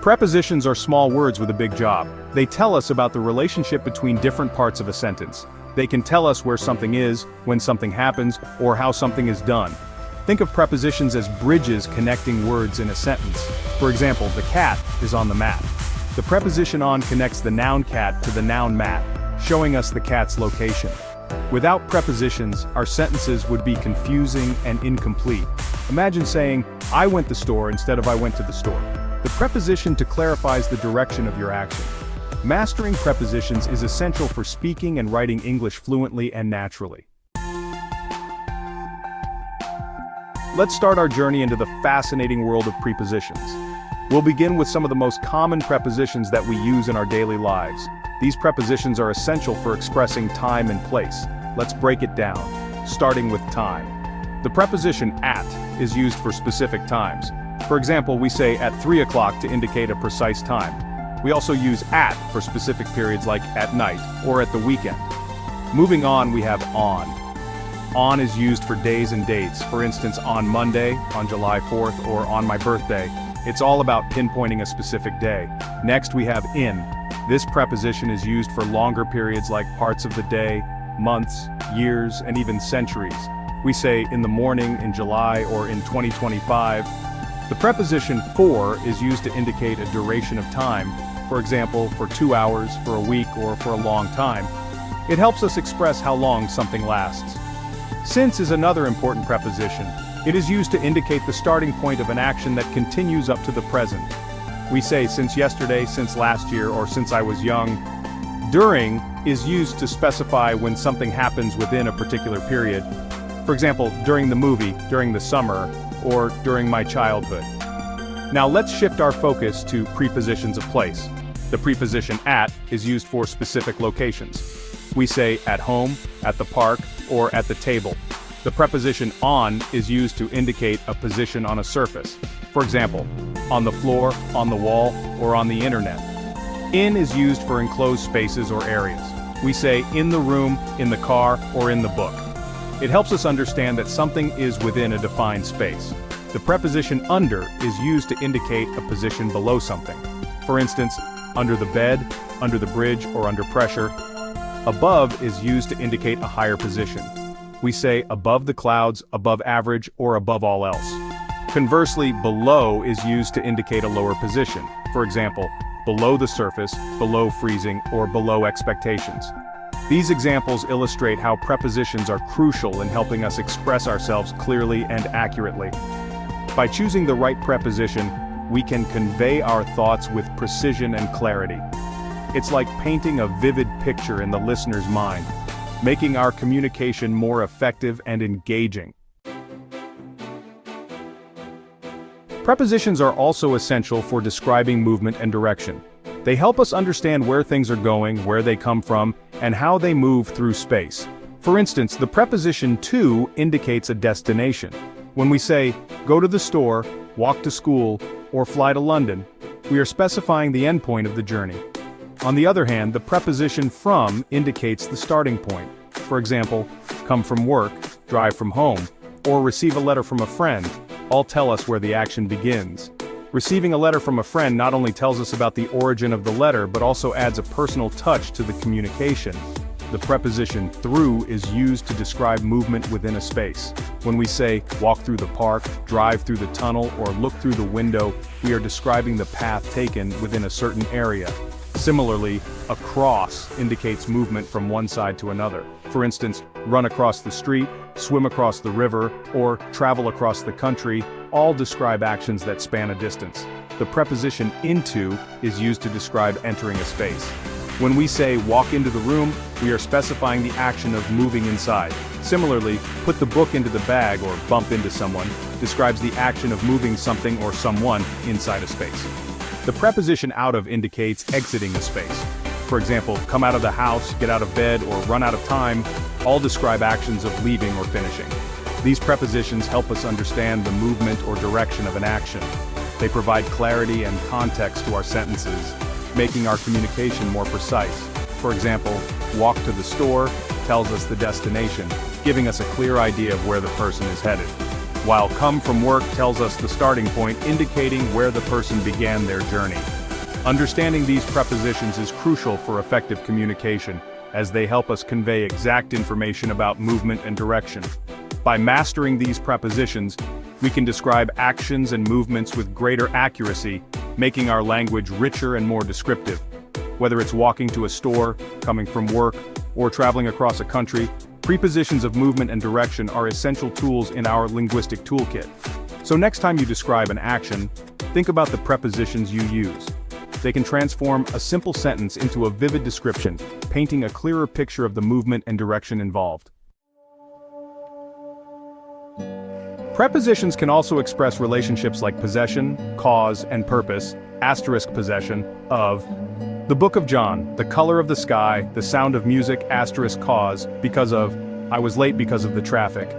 Prepositions are small words with a big job. They tell us about the relationship between different parts of a sentence. They can tell us where something is, when something happens, or how something is done. Think of prepositions as bridges connecting words in a sentence. For example, the cat is on the mat. The preposition on connects the noun cat to the noun mat, showing us the cat's location. Without prepositions, our sentences would be confusing and incomplete. Imagine saying, I went to the store instead of I went to the store. The preposition clarifies the direction of your action. Mastering prepositions is essential for speaking and writing English fluently and naturally. Let's start our journey into the fascinating world of prepositions. We'll begin with some of the most common prepositions that we use in our daily lives. These prepositions are essential for expressing time and place. Let's break it down, starting with time. The preposition at is used for specific times. For example, we say at 3 o'clock to indicate a precise time. We also use at for specific periods like at night or at the weekend. Moving on, we have on. On is used for days and dates. For instance, on Monday, on July 4th, or on my birthday. It's all about pinpointing a specific day. Next, we have in. This preposition is used for longer periods like parts of the day, months, years, and even centuries. We say in the morning, in July, or in 2025. The preposition for is used to indicate a duration of time, for example, for 2 hours, for a week, or for a long time. It helps us express how long something lasts. Since is another important preposition. It is used to indicate the starting point of an action that continues up to the present. We say since yesterday, since last year, or since I was young. During is used to specify when something happens within a particular period. For example, during the movie, during the summer, or during my childhood. Now let's shift our focus to prepositions of place. The preposition at is used for specific locations. We say at home, at the park, or at the table. The preposition on is used to indicate a position on a surface. For example, on the floor, on the wall, or on the internet. In is used for enclosed spaces or areas. We say in the room, in the car, or in the book. It helps us understand that something is within a defined space. The preposition under is used to indicate a position below something. For instance, under the bed, under the bridge, or under pressure. Above is used to indicate a higher position. We say above the clouds, above average, or above all else. Conversely, below is used to indicate a lower position. For example, below the surface, below freezing, or below expectations. These examples illustrate how prepositions are crucial in helping us express ourselves clearly and accurately. By choosing the right preposition, we can convey our thoughts with precision and clarity. It's like painting a vivid picture in the listener's mind, making our communication more effective and engaging. Prepositions are also essential for describing movement and direction. They help us understand where things are going, where they come from, and how they move through space. For instance, the preposition to indicates a destination. When we say, go to the store, walk to school, or fly to London, we are specifying the endpoint of the journey. On the other hand, the preposition from indicates the starting point. For example, come from work, drive from home, or receive a letter from a friend, all tell us where the action begins. Receiving a letter from a friend not only tells us about the origin of the letter, but also adds a personal touch to the communication. The preposition through is used to describe movement within a space. When we say, walk through the park, drive through the tunnel, or look through the window, we are describing the path taken within a certain area. Similarly, across indicates movement from one side to another. For instance, run across the street, swim across the river, or travel across the country, all describe actions that span a distance. The preposition into is used to describe entering a space. When we say walk into the room, we are specifying the action of moving inside. Similarly, put the book into the bag or bump into someone describes the action of moving something or someone inside a space. The preposition out of indicates exiting a space. For example, come out of the house, get out of bed, or run out of time, all describe actions of leaving or finishing. These prepositions help us understand the movement or direction of an action. They provide clarity and context to our sentences, making our communication more precise. For example, walk to the store tells us the destination, giving us a clear idea of where the person is headed. while come from work tells us the starting point, indicating where the person began their journey. Understanding these prepositions is crucial for effective communication, as they help us convey exact information about movement and direction. By mastering these prepositions, we can describe actions and movements with greater accuracy, making our language richer and more descriptive. Whether it's walking to a store, coming from work, or traveling across a country, prepositions of movement and direction are essential tools in our linguistic toolkit. So next time you describe an action, think about the prepositions you use. They can transform a simple sentence into a vivid description, painting a clearer picture of the movement and direction involved. Prepositions can also express relationships like possession, cause, and purpose, asterisk possession, of. The Book of John, the color of the sky, the sound of music, asterisk cause, because of, I was late because of the traffic.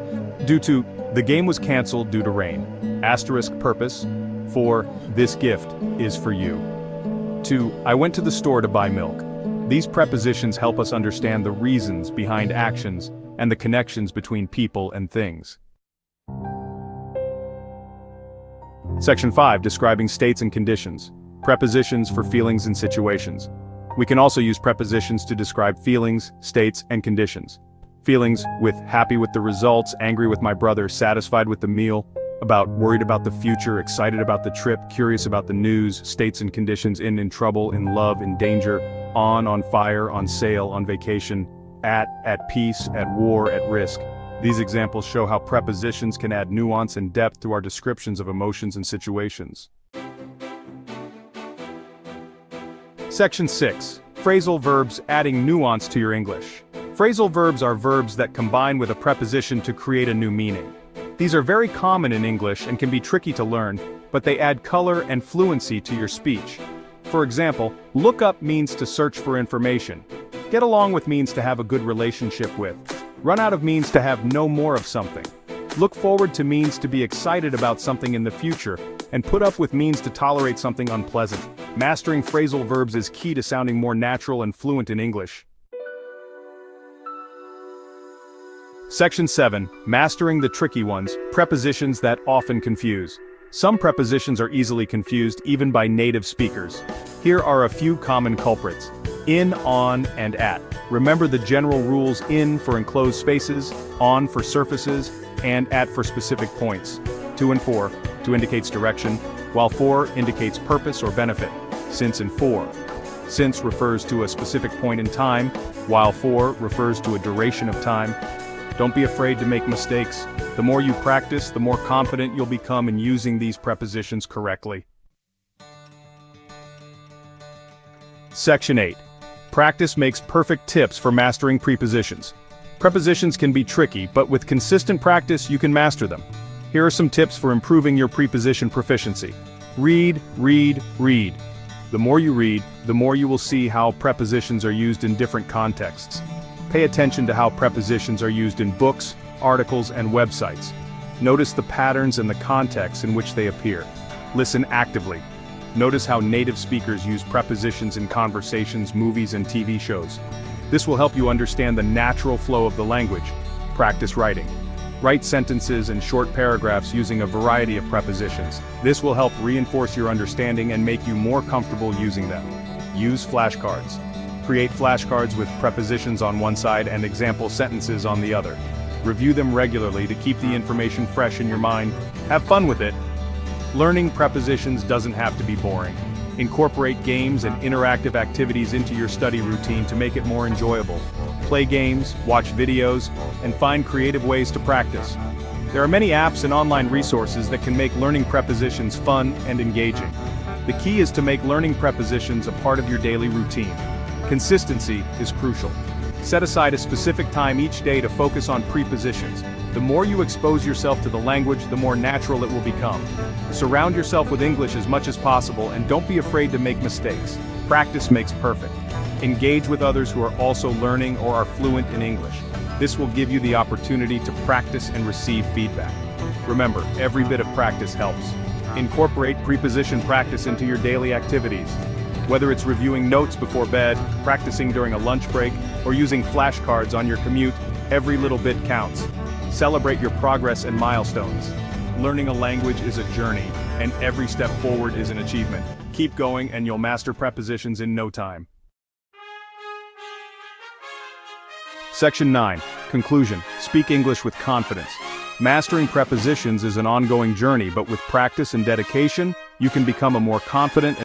Due to, the game was cancelled due to rain, asterisk purpose, for, this gift is for you. 2. I went to the store to buy milk. These prepositions help us understand the reasons behind actions and the connections between people and things. Section 5. Describing states and conditions. Prepositions for feelings and situations. We can also use prepositions to describe feelings, states, and conditions. Feelings with happy with the results, angry with my brother, satisfied with the meal, about worried about the future, excited about the trip, curious about the news, states and conditions in trouble, in love, in danger, on fire, on sale, on vacation, at peace, at war, at risk. These examples show how prepositions can add nuance and depth to our descriptions of emotions and situations. Section 6. Phrasal verbs adding nuance to your English. Phrasal verbs are verbs that combine with a preposition to create a new meaning. These are very common in English and can be tricky to learn, but they add color and fluency to your speech. For example, look up means to search for information. Get along with means to have a good relationship with. Run out of means to have no more of something. Look forward to means to be excited about something in the future, and put up with means to tolerate something unpleasant. Mastering phrasal verbs is key to sounding more natural and fluent in English. Section 7. Mastering the tricky ones, prepositions that often confuse. Some prepositions are easily confused even by native speakers. Here are a few common culprits. In, on, and at. Remember the general rules: in for enclosed spaces, on for surfaces, and at for specific points. To and for indicates direction, while for indicates purpose or benefit. Since and for. Since refers to a specific point in time, while for refers to a duration of time. Don't be afraid to make mistakes. The more you practice, the more confident you'll become in using these prepositions correctly. Section 8. Practice makes perfect tips for mastering prepositions. Prepositions can be tricky, but with consistent practice you can master them. Here are some tips for improving your preposition proficiency. Read, read, read. The more you read, the more you will see how prepositions are used in different contexts. Pay attention to how prepositions are used in books, articles, and websites. Notice the patterns and the context in which they appear. Listen actively. Notice how native speakers use prepositions in conversations, movies, and TV shows. This will help you understand the natural flow of the language. Practice writing. Write sentences and short paragraphs using a variety of prepositions. This will help reinforce your understanding and make you more comfortable using them. Use flashcards. Create flashcards with prepositions on one side and example sentences on the other. Review them regularly to keep the information fresh in your mind. Have fun with it. Learning prepositions doesn't have to be boring. Incorporate games and interactive activities into your study routine to make it more enjoyable. Play games, watch videos, and find creative ways to practice. There are many apps and online resources that can make learning prepositions fun and engaging. The key is to make learning prepositions a part of your daily routine. Consistency is crucial. Set aside a specific time each day to focus on prepositions. The more you expose yourself to the language, the more natural it will become. Surround yourself with English as much as possible and don't be afraid to make mistakes. Practice makes perfect. Engage with others who are also learning or are fluent in English. This will give you the opportunity to practice and receive feedback. Remember, every bit of practice helps. Incorporate preposition practice into your daily activities. Whether it's reviewing notes before bed, practicing during a lunch break, or using flashcards on your commute, every little bit counts. Celebrate your progress and milestones. Learning a language is a journey, and every step forward is an achievement. Keep going and you'll master prepositions in no time. Section 9. Conclusion. Speak English with confidence. Mastering prepositions is an ongoing journey, but with practice and dedication, you can become a more confident